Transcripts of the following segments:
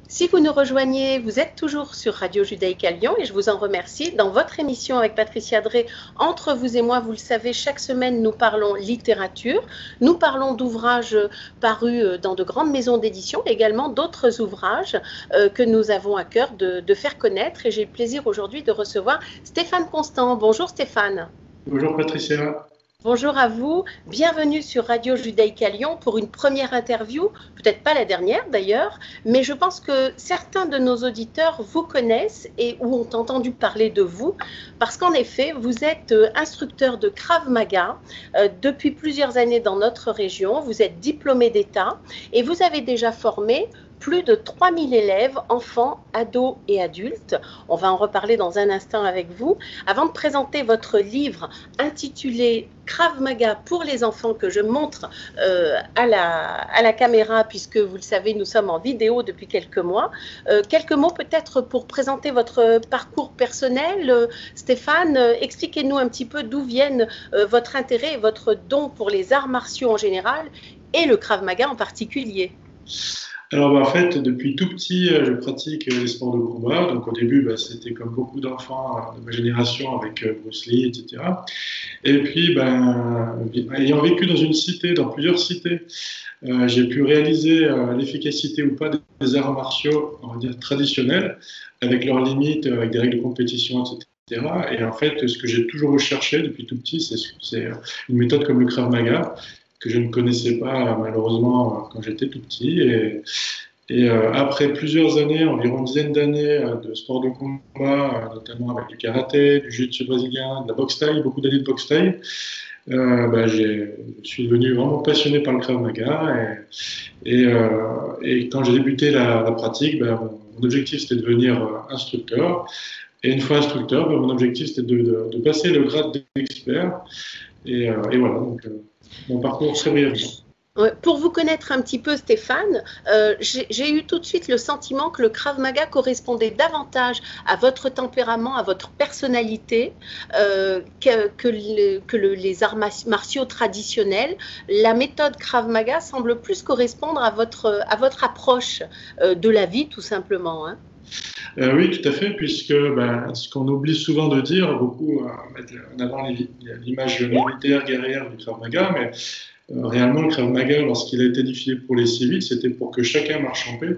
Si vous nous rejoignez, vous êtes toujours sur Radio Judaïque à Lyon et je vous en remercie. Dans votre émission avec Patricia Drey, Entre vous et moi, vous le savez, chaque semaine nous parlons littérature. Nous parlons d'ouvrages parus dans de grandes maisons d'édition, également d'autres ouvrages que nous avons à cœur de faire connaître. Et j'ai le plaisir aujourd'hui de recevoir Stéphane Constant. Bonjour Stéphane. Bonjour Patricia. Bonjour à vous, bienvenue sur Radio Judaïque à Lyon pour une première interview, peut-être pas la dernière d'ailleurs, mais je pense que certains de nos auditeurs vous connaissent et ou ont entendu parler de vous, parce qu'en effet, vous êtes instructeur de Krav Maga depuis plusieurs années dans notre région, vous êtes diplômé d'État et vous avez déjà formé plus de 3000 élèves, enfants, ados et adultes. On va en reparler dans un instant avec vous. Avant de présenter votre livre intitulé Krav Maga pour les enfants que je montre à la caméra, puisque vous le savez, nous sommes en vidéo depuis quelques mois. Quelques mots peut-être pour présenter votre parcours personnel. Stéphane, expliquez-nous un petit peu d'où viennent votre intérêt et votre don pour les arts martiaux en général et le Krav Maga en particulier. Alors en fait, depuis tout petit, je pratique les sports de combat. Donc au début, c'était comme beaucoup d'enfants de ma génération avec Bruce Lee, etc. Et puis, ayant vécu dans une cité, dans plusieurs cités, j'ai pu réaliser l'efficacité ou pas des arts martiaux, on va dire traditionnels, avec leurs limites, avec des règles de compétition, etc. Et en fait, ce que j'ai toujours recherché depuis tout petit, c'est une méthode comme le Krav Maga, que je ne connaissais pas malheureusement quand j'étais tout petit. Et après plusieurs années, environ une dizaine d'années de sport de combat, notamment avec du karaté, du jiu-jitsu brésilien, de la boxe thaï, beaucoup d'années de boxe thaï, je suis devenu vraiment passionné par le Krav Maga. Et quand j'ai débuté la pratique, mon objectif c'était de devenir instructeur. Et une fois instructeur, mon objectif c'était de passer le grade d'expert. Et voilà, donc mon parcours très brièvement. Pour vous connaître un petit peu, Stéphane, j'ai eu tout de suite le sentiment que le Krav Maga correspondait davantage à votre tempérament, à votre personnalité, que les arts martiaux traditionnels. La méthode Krav Maga semble plus correspondre à votre approche de la vie, tout simplement, hein. Oui, tout à fait, puisque ce qu'on oublie souvent de dire, beaucoup mettre en avant l'image militaire, guerrière du Krav Maga, mais réellement le Krav Maga, lorsqu'il a été édifié pour les civils, c'était pour que chacun marche en paix.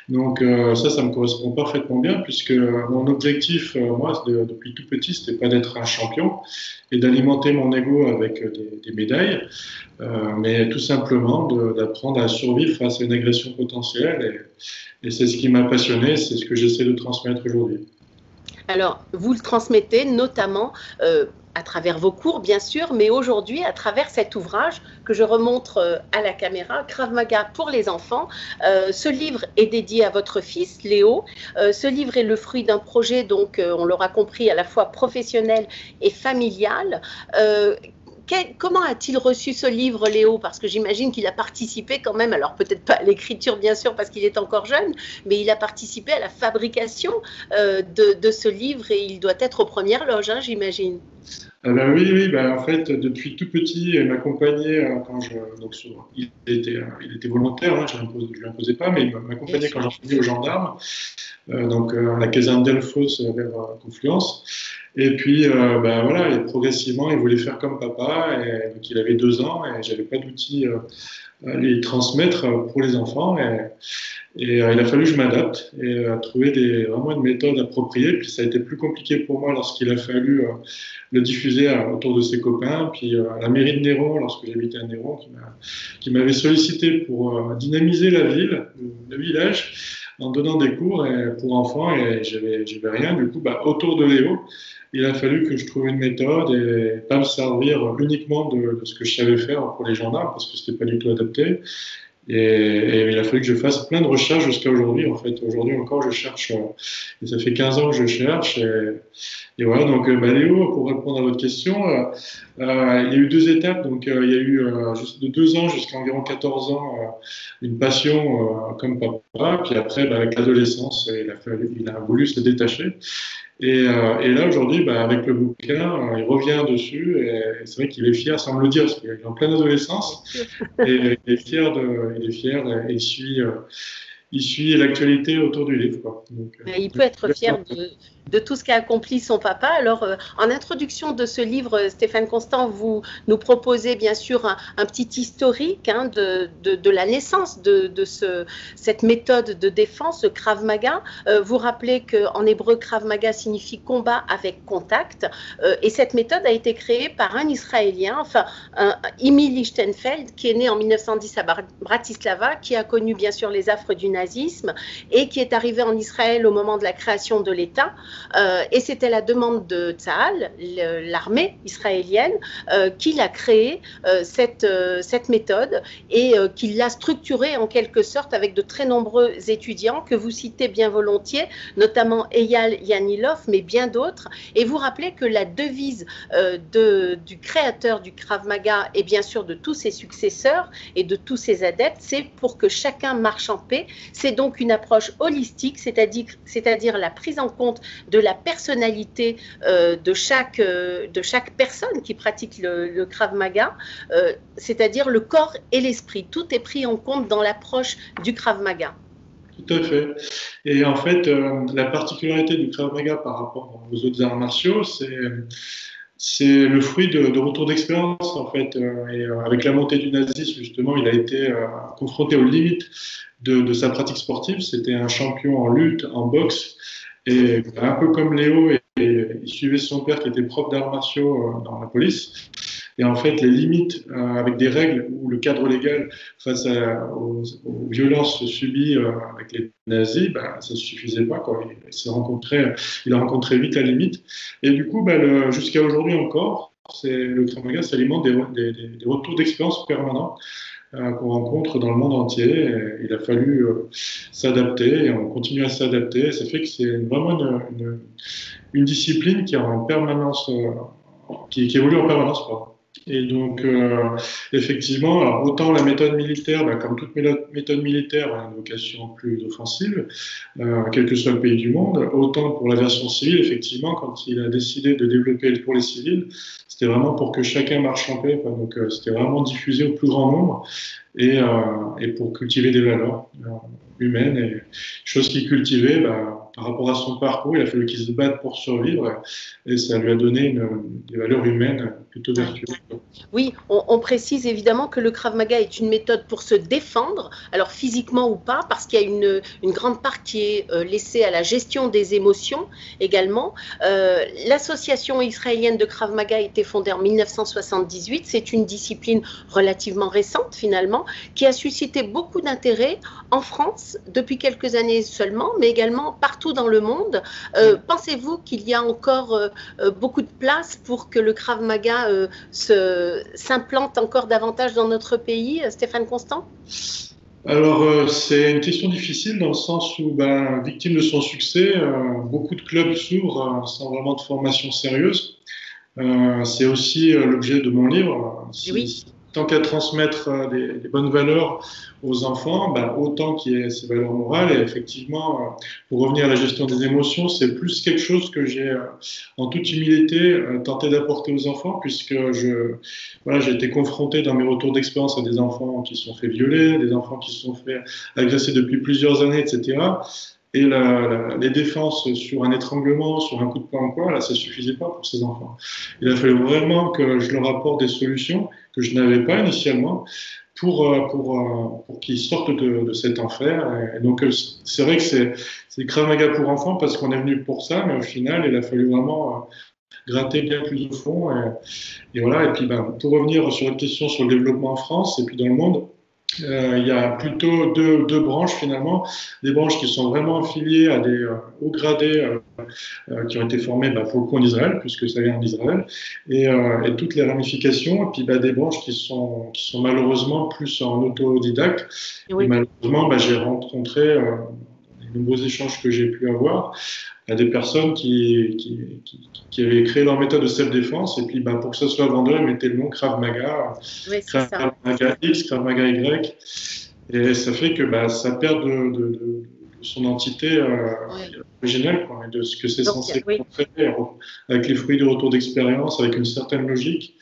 Donc ça me correspond parfaitement bien, puisque mon objectif, moi, depuis tout petit, c'était pas d'être un champion et d'alimenter mon ego avec des médailles, mais tout simplement d'apprendre à survivre face à une agression potentielle. Et c'est ce qui m'a passionné, c'est ce que j'essaie de transmettre aujourd'hui. Alors, vous le transmettez notamment à travers vos cours, bien sûr, mais aujourd'hui, à travers cet ouvrage que je remontre à la caméra, Krav Maga pour les enfants. Ce livre est dédié à votre fils, Léo. Ce livre est le fruit d'un projet, donc, on l'aura compris, à la fois professionnel et familial. Comment a-t-il reçu ce livre, Léo? Parce que j'imagine qu'il a participé quand même, alors peut-être pas à l'écriture bien sûr parce qu'il est encore jeune, mais il a participé à la fabrication de ce livre et il doit être aux premières loges, hein, j'imagine. Oui, en fait, depuis tout petit, il m'accompagnait il était volontaire, hein, je ne lui imposais pas, mais il m'accompagnait quand j'enseignais aux gendarmes, à la caserne Delphos vers Confluence. Et puis, voilà, et progressivement, il voulait faire comme papa, et donc il avait 2 ans, et j'avais pas d'outils à lui transmettre pour les enfants, et il a fallu que je m'adapte et trouver vraiment une méthode appropriée. Puis ça a été plus compliqué pour moi lorsqu'il a fallu le diffuser autour de ses copains. Puis à la mairie de Néron, lorsque j'habitais à Néron, qui m'avait sollicité pour dynamiser la ville, le village, en donnant des cours pour enfants, et j'avais rien. Du coup, autour de Léo, il a fallu que je trouve une méthode et pas me servir uniquement de ce que je savais faire pour les gendarmes, parce que c'était pas du tout adapté. Et il a fallu que je fasse plein de recherches jusqu'à aujourd'hui. En fait, aujourd'hui encore, je cherche. Et ça fait 15 ans que je cherche. Et voilà, donc Léo, pour répondre à votre question, il y a eu 2 étapes. Donc il y a eu juste de 2 ans jusqu'à environ 14 ans une passion comme papa. Puis après, avec l'adolescence, il a voulu se détacher. Et là, aujourd'hui, avec le bouquin, il revient dessus et c'est vrai qu'il est fier, sans me le dire, parce qu'il est en pleine adolescence. Et il est fier et il suit il suit l'actualité autour du livre, quoi. Donc, il peut être fier de tout ce qu'a accompli son papa. Alors, en introduction de ce livre, Stéphane Constant, vous nous proposez bien sûr un petit historique de la naissance de cette méthode de défense, le Krav Maga. Vous rappelez qu'en hébreu, Krav Maga signifie combat avec contact. Et cette méthode a été créée par un Israélien, enfin, Imi Lichtenfeld, qui est né en 1910 à Bratislava, qui a connu bien sûr les affres du nazisme et qui est arrivé en Israël au moment de la création de l'État. Et c'était la demande de Tzahal, l'armée israélienne, qu'il a créé cette méthode et qu'il l'a structurée en quelque sorte avec de très nombreux étudiants que vous citez bien volontiers, notamment Eyal Yanilov, mais bien d'autres. Et vous rappelez que la devise du créateur du Krav Maga et bien sûr de tous ses successeurs et de tous ses adeptes, c'est pour que chacun marche en paix. C'est donc une approche holistique, c'est-à-dire la prise en compte de la personnalité de chaque personne qui pratique le Krav Maga, c'est-à-dire le corps et l'esprit. Tout est pris en compte dans l'approche du Krav Maga. Tout à fait. Et en fait, la particularité du Krav Maga par rapport aux autres arts martiaux, c'est le fruit de retour d'expérience, en fait. Et avec la montée du nazisme, justement, il a été confronté aux limites de sa pratique sportive. C'était un champion en lutte, en boxe, et un peu comme Léo, il suivait son père qui était prof d'arts martiaux dans la police. Et en fait, les limites avec des règles ou le cadre légal face aux violences subies avec les nazis, ça ne suffisait pas, quoi. Il a rencontré vite la limite. Et du coup, jusqu'à aujourd'hui encore, le Krav Maga s'alimente des retours d'expérience permanents qu'on rencontre dans le monde entier. Et il a fallu s'adapter et on continue à s'adapter. Ça fait que c'est vraiment une discipline qui est en permanence, qui évolue en permanence, quoi. Et donc, effectivement, alors, autant la méthode militaire, comme toute méthode militaire, a une vocation plus offensive, quel que soit le pays du monde, autant pour la version civile, effectivement, quand il a décidé de développer pour les civils, c'était vraiment pour que chacun marche en paix, quoi. Donc, c'était vraiment diffusé au plus grand nombre et pour cultiver des valeurs humaines et choses qu'il cultivait, par rapport à son parcours, il a fallu qu'il se batte pour survivre et ça lui a donné des valeurs humaines plutôt vertueuses. Oui, on précise évidemment que le Krav Maga est une méthode pour se défendre, alors physiquement ou pas, parce qu'il y a une grande part qui est laissée à la gestion des émotions également. L'association israélienne de Krav Maga a été fondée en 1978. C'est une discipline relativement récente finalement, qui a suscité beaucoup d'intérêt en France depuis quelques années seulement, mais également partout dans le monde. Pensez-vous qu'il y a encore beaucoup de place pour que le Krav Maga s'implante encore davantage dans notre pays, Stéphane Constant? Alors, c'est une question difficile dans le sens où, victime de son succès, beaucoup de clubs s'ouvrent sans vraiment de formation sérieuse. C'est aussi l'objet de mon livre. Oui. Tant qu'à transmettre des bonnes valeurs aux enfants, autant qu'il y ait ces valeurs morales. Et effectivement, pour revenir à la gestion des émotions, c'est plus quelque chose que j'ai, en toute humilité, tenté d'apporter aux enfants, puisque j'ai été confronté dans mes retours d'expérience à des enfants qui se sont fait violer, des enfants qui se sont fait agresser depuis plusieurs années, etc. Et les défenses sur un étranglement, sur un coup de poing ou quoi, là, ça suffisait pas pour ces enfants. Il a fallu vraiment que je leur apporte des solutions que je n'avais pas initialement pour qu'ils sortent de cet enfer. Et donc, c'est vrai que c'est Krav Maga pour enfants parce qu'on est venu pour ça, mais au final, il a fallu vraiment gratter bien plus au fond. Et voilà. Et puis, pour revenir sur votre question sur le développement en France et puis dans le monde, il y a plutôt deux branches finalement, des branches qui sont vraiment affiliées à des hauts gradés qui ont été formés pour le coup en Israël, puisque ça vient d'Israël, et toutes les ramifications, et puis des branches qui sont malheureusement plus en autodidacte. Oui. Et malheureusement, j'ai rencontré les nombreux échanges que j'ai pu avoir à des personnes qui avaient créé leur méthode de self-défense et puis pour que ça soit vendeur, ils mettaient le nom Krav Maga, oui, Krav Maga X, Krav Maga Y, et ça fait que ça perd de son entité originelle, quoi, et de ce que c'est censé montrer, avec les fruits du retour d'expérience, avec une certaine logique.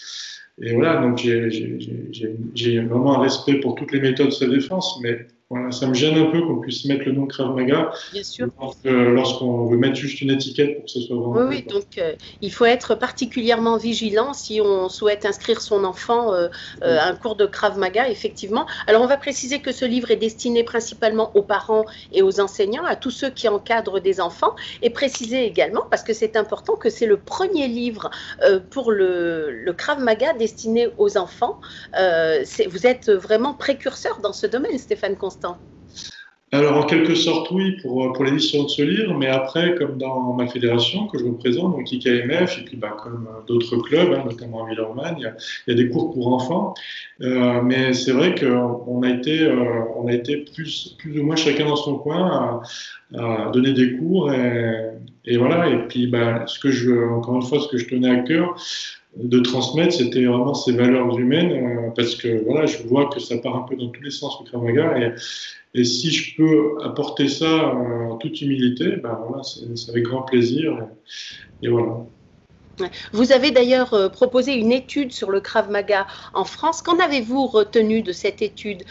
Et voilà, donc j'ai vraiment un respect pour toutes les méthodes de self-défense, mais voilà, ça me gêne un peu qu'on puisse mettre le nom Krav Maga. Bien sûr. Lorsqu'on veut mettre juste une étiquette pour que ce soit vraiment. Oui, donc il faut être particulièrement vigilant si on souhaite inscrire son enfant à un cours de Krav Maga, effectivement. Alors, on va préciser que ce livre est destiné principalement aux parents et aux enseignants, à tous ceux qui encadrent des enfants, et préciser également, parce que c'est important, que c'est le premier livre pour le Krav Maga destiné aux enfants. Vous êtes vraiment précurseur dans ce domaine, Stéphane Constant. Alors, en quelque sorte, oui, pour l'édition de ce livre, mais après, comme dans ma fédération que je représente, donc IKMF, et puis comme d'autres clubs, hein, notamment à Villeurbanne, il y a des cours pour enfants. Mais c'est vrai qu'on a été plus ou moins chacun dans son coin à donner des cours. Et voilà, et puis encore une fois, ce que je tenais à cœur, de transmettre, c'était vraiment ces valeurs humaines, parce que voilà, je vois que ça part un peu dans tous les sens, le Krav Maga, et si je peux apporter ça en toute humilité, voilà, c'est avec grand plaisir, et voilà. Vous avez d'ailleurs proposé une étude sur le Krav Maga en France. Qu'en avez-vous retenu de cette étude,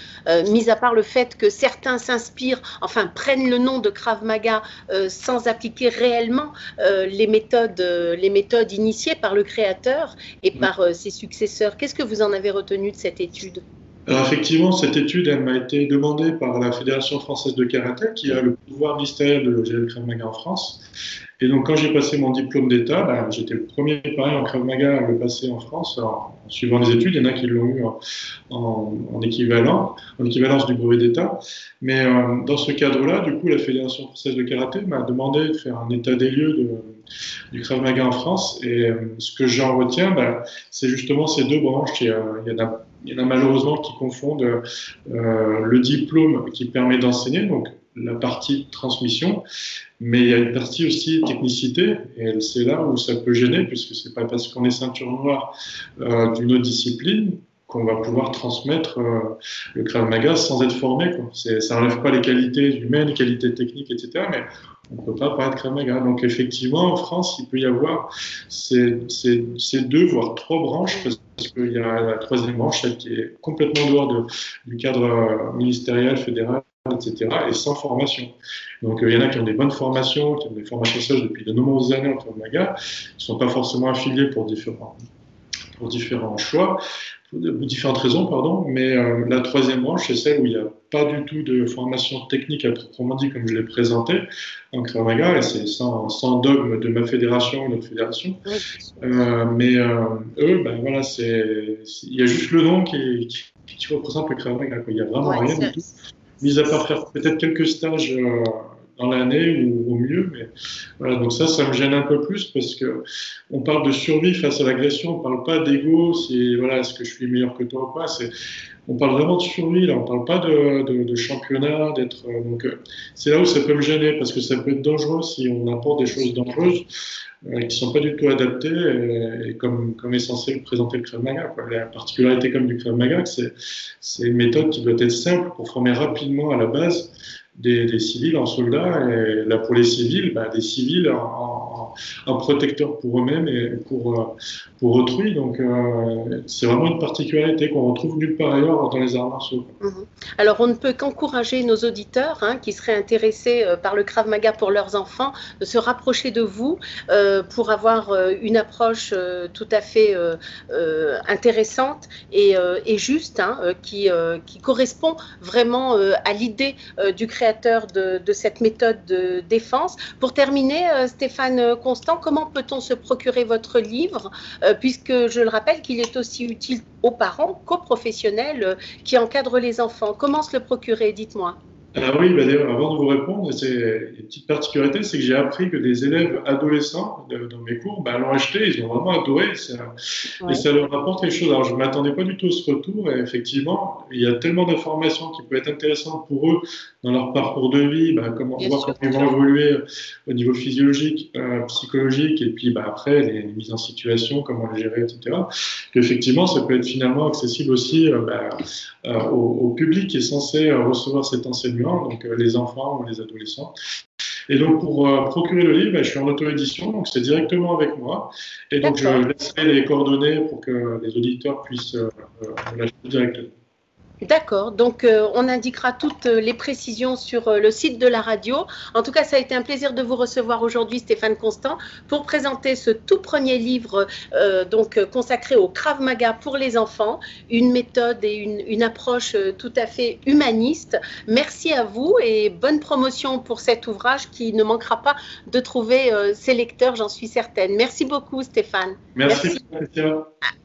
mis à part le fait que certains s'inspirent, enfin prennent le nom de Krav Maga sans appliquer réellement les méthodes initiées par le créateur et par ses successeurs? Qu'est-ce que vous en avez retenu de cette étude? Alors effectivement, cette étude, elle m'a été demandée par la Fédération française de karaté, qui a le pouvoir ministériel de gérer le Krav Maga en France. Et donc, quand j'ai passé mon diplôme d'État, j'étais le premier pareil en Krav Maga à le passer en France en suivant les études. Il y en a qui l'ont eu en équivalence du brevet d'État. Mais dans ce cadre-là, du coup, la Fédération française de karaté m'a demandé de faire un état des lieux du Krav Maga en France. Et ce que j'en retiens, c'est justement ces deux branches. Il y en a malheureusement qui confondent le diplôme qui permet d'enseigner, donc la partie transmission, mais il y a une partie aussi technicité, et c'est là où ça peut gêner, puisque c'est pas parce qu'on est ceinture noire d'une autre discipline qu'on va pouvoir transmettre le Krav Maga sans être formé, quoi. Ça n'enlève pas les qualités humaines, les qualités techniques, etc., mais on ne peut pas parler de Krav Maga. Donc effectivement, en France, il peut y avoir ces deux, voire trois branches, parce qu'il y a la troisième branche, celle qui est complètement en dehors du cadre ministériel, fédéral, etc., et sans formation. Donc il y en a qui ont des bonnes formations, qui ont des formations seules depuis de nombreuses années en Krav Maga, qui ne sont pas forcément affiliés pour différents choix, pour différentes raisons, pardon, mais la troisième branche, c'est celle où il n'y a pas du tout de formation technique à proprement dit, comme je l'ai présenté en Krav Maga, et c'est sans dogme de ma fédération ou notre fédération. Mais eux, voilà, il y a juste le nom qui représente le Krav Maga, quoi. Il n'y a vraiment rien du tout, mis à part faire peut-être quelques stages dans l'année ou au mieux, mais voilà, donc ça me gêne un peu plus parce que on parle de survie face à l'agression, on parle pas d'ego, est-ce que je suis meilleur que toi ou pas, on parle vraiment de survie, là, on parle pas de championnat, donc c'est là où ça peut me gêner parce que ça peut être dangereux si on apporte des choses dangereuses qui sont pas du tout adaptées et comme est censé le présenter le Krav Maga, quoi. La particularité comme du Krav Maga, c'est une méthode qui doit être simple pour former rapidement à la base des civils en soldats, et là pour les civils, des civils en protecteurs pour eux-mêmes et pour autrui. Donc c'est vraiment une particularité qu'on retrouve nulle part ailleurs dans les arts martiaux. Alors on ne peut qu'encourager nos auditeurs qui seraient intéressés par le Krav Maga pour leurs enfants de se rapprocher de vous pour avoir une approche tout à fait intéressante et juste, qui correspond vraiment à l'idée du créateur de cette méthode de défense. Pour terminer, Stéphane Constant, comment peut-on se procurer votre livre, puisque je le rappelle qu'il est aussi utile aux parents qu'aux professionnels qui encadrent les enfants. Comment se le procurer, dites-moi? Alors oui, d'ailleurs, avant de vous répondre, c'est une petite particularité, c'est que j'ai appris que des élèves adolescents dans mes cours l'ont acheté, ils ont vraiment adoré, et ça leur apporte quelque chose. Alors je ne m'attendais pas du tout à ce retour, et effectivement, il y a tellement d'informations qui peuvent être intéressantes pour eux dans leur parcours de vie, comment ils vont évoluer au niveau physiologique, psychologique, et puis après les mises en situation, comment les gérer, etc. Qu'effectivement, ça peut être finalement accessible aussi au public qui est censé recevoir cet enseignement, donc les enfants ou les adolescents. Et donc, pour procurer le livre, je suis en auto-édition, donc c'est directement avec moi. Et donc, je laisserai les coordonnées pour que les auditeurs puissent l'acheter directement. D'accord, donc on indiquera toutes les précisions sur le site de la radio. En tout cas, ça a été un plaisir de vous recevoir aujourd'hui, Stéphane Constant, pour présenter ce tout premier livre consacré au Krav Maga pour les enfants, une méthode et une approche tout à fait humaniste. Merci à vous et bonne promotion pour cet ouvrage qui ne manquera pas de trouver ses lecteurs, j'en suis certaine. Merci beaucoup, Stéphane. Merci.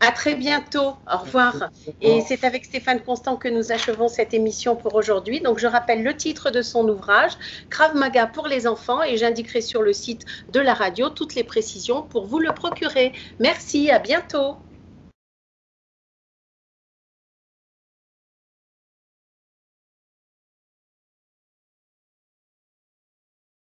À très bientôt. Au revoir. Et c'est avec Stéphane Constant que nous achevons cette émission pour aujourd'hui. Donc, je rappelle le titre de son ouvrage, Krav Maga pour les enfants, et j'indiquerai sur le site de la radio toutes les précisions pour vous le procurer. Merci, à bientôt.